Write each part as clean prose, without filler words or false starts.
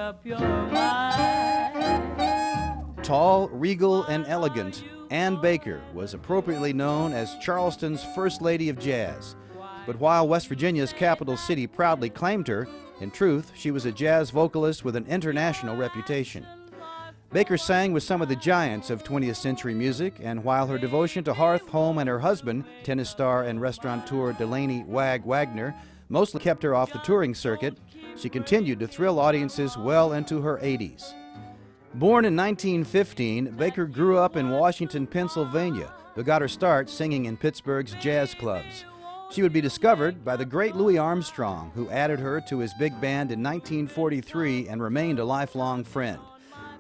up your mind. Tall, regal, and elegant, Ann Baker was appropriately known as Charleston's First Lady of Jazz. But while West Virginia's capital city proudly claimed her, in truth, she was a jazz vocalist with an international reputation. Baker sang with some of the giants of 20th century music, and while her devotion to hearth, home, and her husband, tennis star and restaurateur Delaney "Wag" Wagner, mostly kept her off the touring circuit, she continued to thrill audiences well into her 80s. Born in 1915, Baker grew up in Washington, Pennsylvania, but got her start singing in Pittsburgh's jazz clubs. She would be discovered by the great Louis Armstrong, who added her to his big band in 1943 and remained a lifelong friend.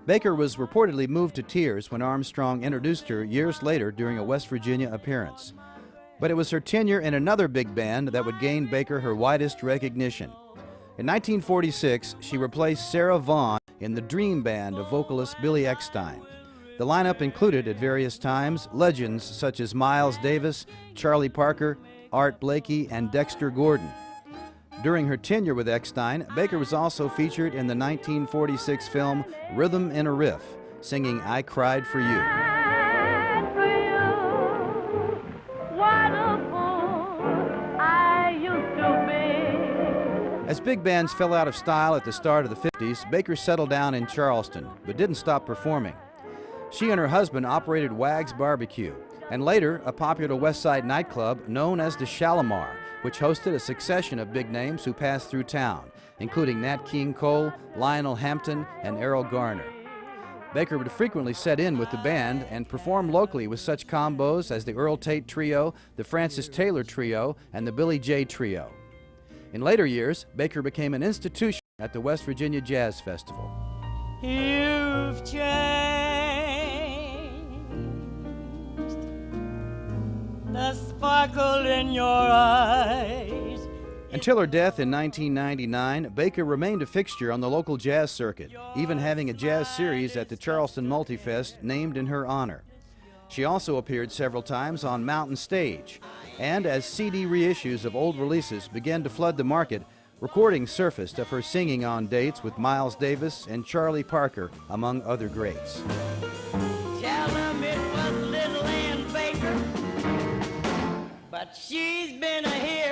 Baker was reportedly moved to tears when Armstrong introduced her years later during a West Virginia appearance. But it was her tenure in another big band that would gain Baker her widest recognition. In 1946, she replaced Sarah Vaughan in the Dream Band of vocalist Billy Eckstine. The lineup included at various times legends such as Miles Davis, Charlie Parker, Art Blakey, and Dexter Gordon. During her tenure with Eckstine, Baker was also featured in the 1946 film Rhythm in a Riff, singing I Cried for You. As big bands fell out of style at the start of the 50s, Baker settled down in Charleston, but didn't stop performing. She and her husband operated Wag's Barbecue, and later a popular West Side nightclub known as the Shalimar, which hosted a succession of big names who passed through town, including Nat King Cole, Lionel Hampton, and Errol Garner. Baker would frequently set in with the band and perform locally with such combos as the Earl Tate Trio, the Francis Taylor Trio, and the Billy J Trio. In later years, Baker became an institution at the West Virginia Jazz Festival. You've changed the sparkle in your eyes. Until her death in 1999, Baker remained a fixture on the local jazz circuit, even having a jazz series at the Charleston Multifest named in her honor. She also appeared several times on Mountain Stage, and as CD reissues of old releases began to flood the market, recordings surfaced of her singing on dates with Miles Davis and Charlie Parker, among other greats. Tell them it was little Ann Baker, but she's been a hero.